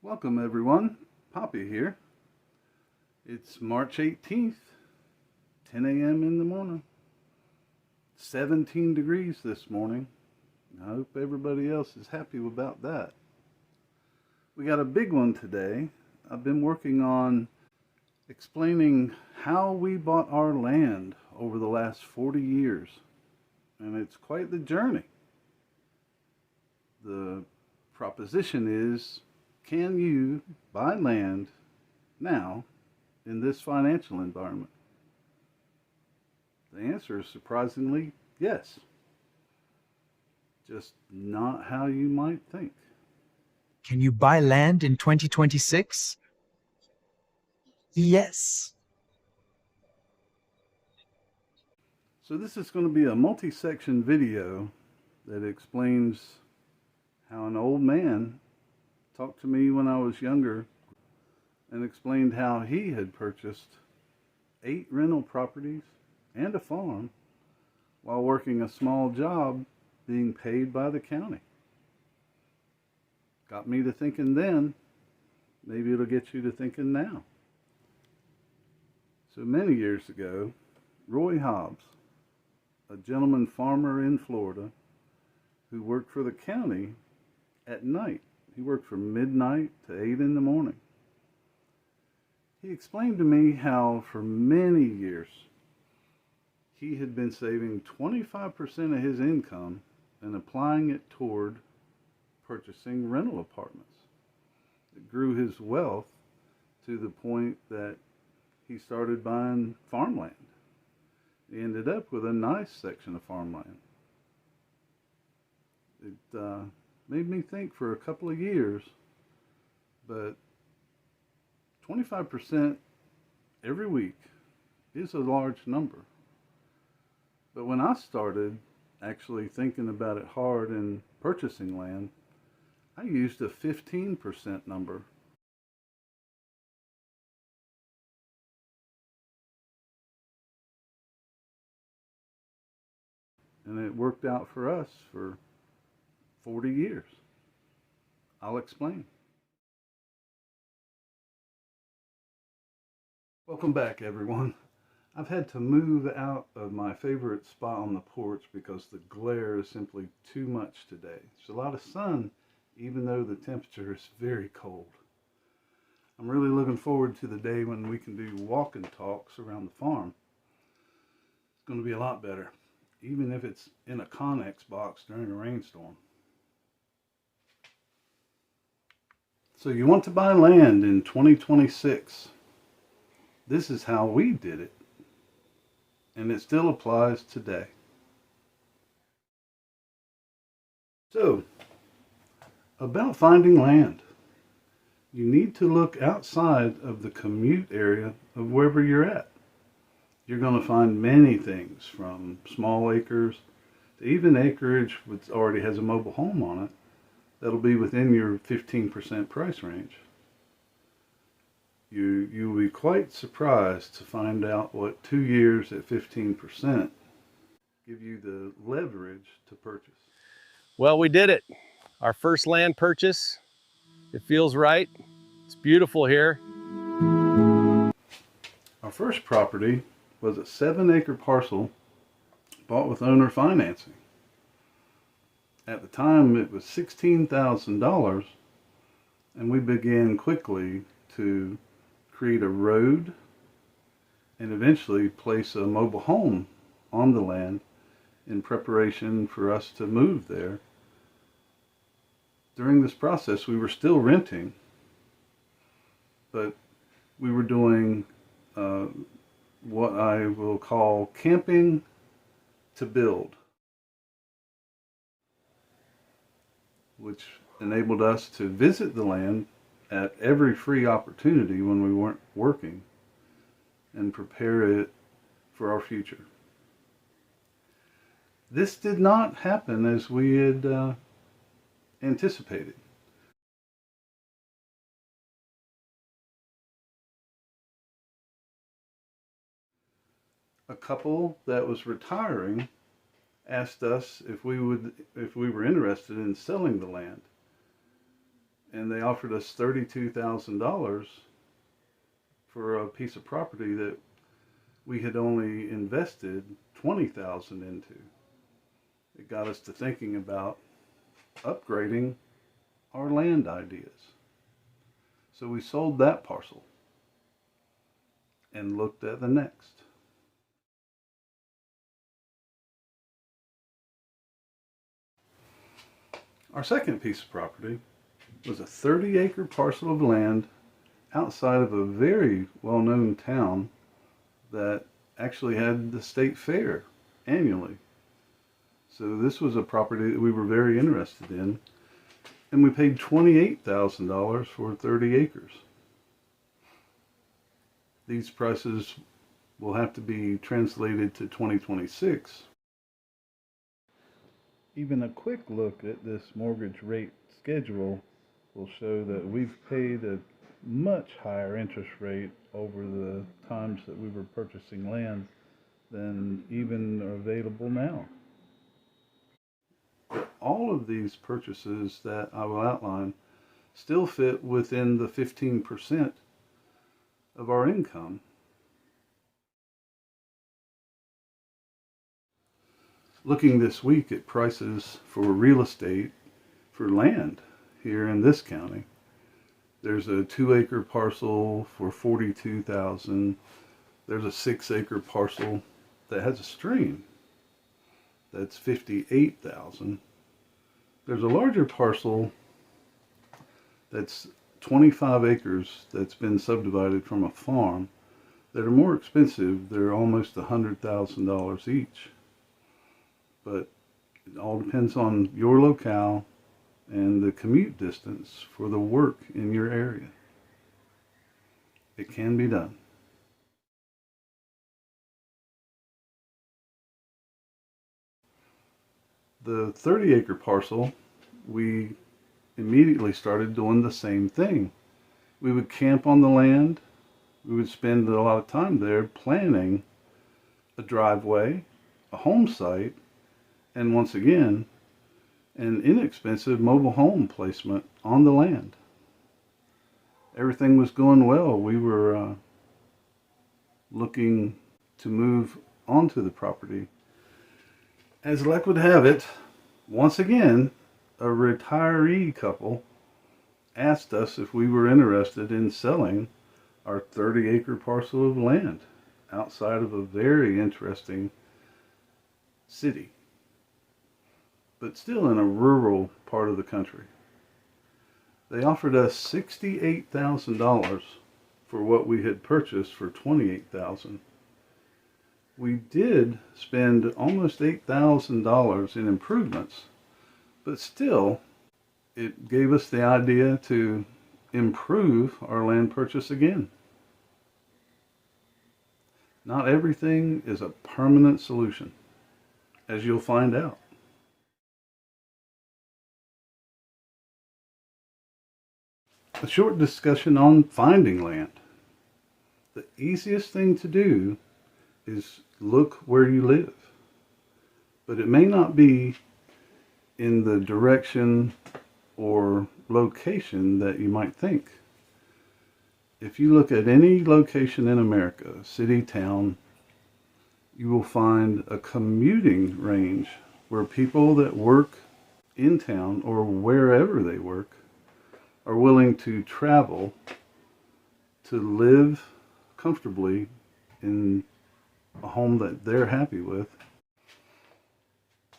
Welcome everyone, Poppy here. It's March 18th, 10 a.m. in the morning. 17 degrees this morning. I hope everybody else is happy about that. We got a big one today. I've been working on explaining how we bought our land over the last 40 years. And it's quite the journey. The proposition is, can you buy land now in this financial environment? The answer is surprisingly yes. Just not how you might think. Can you buy land in 2026? Yes. So this is going to be a multi-section video that explains how an old man talked to me when I was younger and explained how he had purchased 8 rental properties and a farm while working a small job being paid by the county. Got me to thinking then, maybe it'll get you to thinking now. So many years ago, Roy Hobbs, a gentleman farmer in Florida who worked for the county at night. He worked from midnight to 8 in the morning. He explained to me how for many years he had been saving 25% of his income and applying it toward purchasing rental apartments. It grew his wealth to the point that he started buying farmland. He ended up with a nice section of farmland. It made me think for a couple of years, but 25% every week is a large number. But when I started actually thinking about it hard and purchasing land, I used a 15% number. And it worked out for us for 40 years. I'll explain. Welcome back, everyone. I've had to move out of my favorite spot on the porch because the glare is simply too much today. There's a lot of sun, even though the temperature is very cold. I'm really looking forward to the day when we can do walk and talks around the farm. It's going to be a lot better, even if it's in a Connex box during a rainstorm. So you want to buy land in 2026. This is how we did it, and it still applies today. So, about finding land. You need to look outside of the commute area of wherever you're at. You're going to find many things, from small acres to even acreage which already has a mobile home on it, that'll be within your 15% price range. You'll be quite surprised to find out what 2 years at 15% give you the leverage to purchase. Well, we did it. Our first land purchase. It feels right. It's beautiful here. Our first property was a 7-acre parcel bought with owner financing. At the time, it was $16,000, and we began quickly to create a road and eventually place a mobile home on the land in preparation for us to move there. During this process, we were still renting, but we were doing what I will call camping to build, which enabled us to visit the land at every free opportunity when we weren't working and prepare it for our future. This did not happen as we had anticipated. A couple that was retiring asked us if we were interested in selling the land. and they offered us $32,000 for a piece of property that we had only invested $20,000 into. It got us to thinking about upgrading our land ideas. So we sold that parcel and looked at the next. Our second piece of property was a 30-acre parcel of land outside of a very well-known town that actually had the state fair annually. So this was a property that we were very interested in, and we paid $28,000 for 30 acres. These prices will have to be translated to 2026. Even a quick look at this mortgage rate schedule will show that we've paid a much higher interest rate over the times that we were purchasing land than even are available now. But all of these purchases that I will outline still fit within the 15% of our income. Looking this week at prices for real estate for land here in this county, there's a 2-acre parcel for $42,000. There's a 6-acre parcel that has a stream that's $58,000. There's a larger parcel that's 25 acres that's been subdivided from a farm that are more expensive. They're almost $100,000 each. But it all depends on your locale and the commute distance for the work in your area. It can be done. The 30-acre parcel, we immediately started doing the same thing. We would camp on the land. We would spend a lot of time there planning a driveway, a home site, and once again, an inexpensive mobile home placement on the land. Everything was going well. We were looking to move onto the property. As luck would have it, once again, a retiree couple asked us if we were interested in selling our 30-acre parcel of land outside of a very interesting city, but still in a rural part of the country. They offered us $68,000 for what we had purchased for $28,000. We did spend almost $8,000 in improvements, but still it gave us the idea to improve our land purchase again. Not everything is a permanent solution, as you'll find out. A short discussion on finding land. The easiest thing to do is look where you live, but it may not be in the direction or location that you might think. If you look at any location in America, city, town, you will find a commuting range where people that work in town or wherever they work are willing to travel to live comfortably in a home that they're happy with.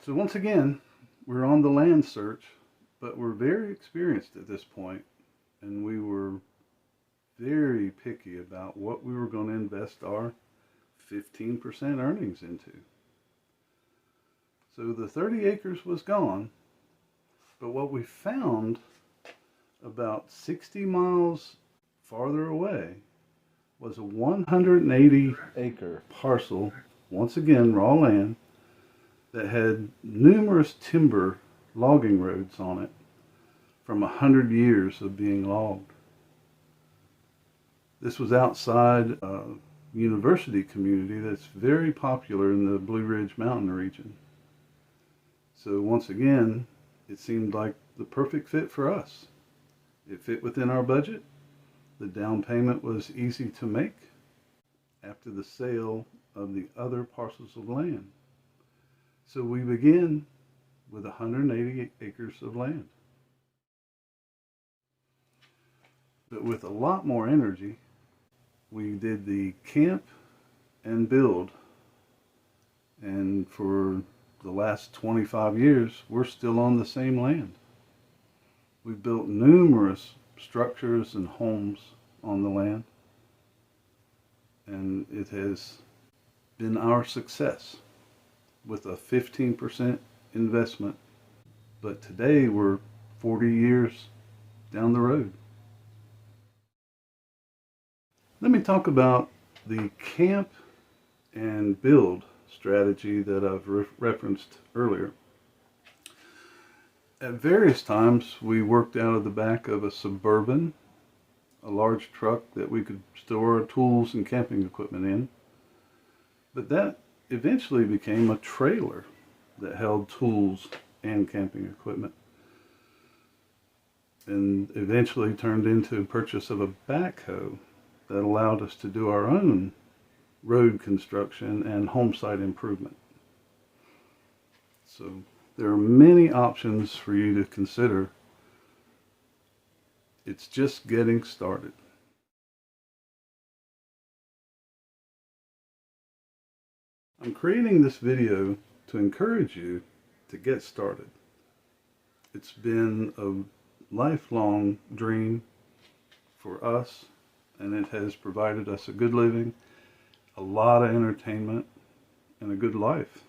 So once again, we're on the land search, but we're very experienced at this point, and we were very picky about what we were going to invest our 15% earnings into. So the 30 acres was gone, but what we found about 60 miles farther away was a 180-acre parcel, once again raw land, that had numerous timber logging roads on it from 100 years of being logged. This was outside a university community that's very popular in the Blue Ridge Mountain region. So once again, it seemed like the perfect fit for us. It fit within our budget. The down payment was easy to make after the sale of the other parcels of land. So we begin with 180 acres of land. But with a lot more energy, we did the camp and build. And for the last 25 years, we're still on the same land. We've built numerous structures and homes on the land. And it has been our success with a 15% investment. But today we're 40 years down the road. Let me talk about the camp and build strategy that I've referenced earlier. At various times, we worked out of the back of a Suburban, a large truck that we could store our tools and camping equipment in. But that eventually became a trailer that held tools and camping equipment, and eventually turned into purchase of a backhoe that allowed us to do our own road construction and home site improvement. So there are many options for you to consider. It's just getting started. I'm creating this video to encourage you to get started. It's been a lifelong dream for us, and it has provided us a good living, a lot of entertainment, and a good life.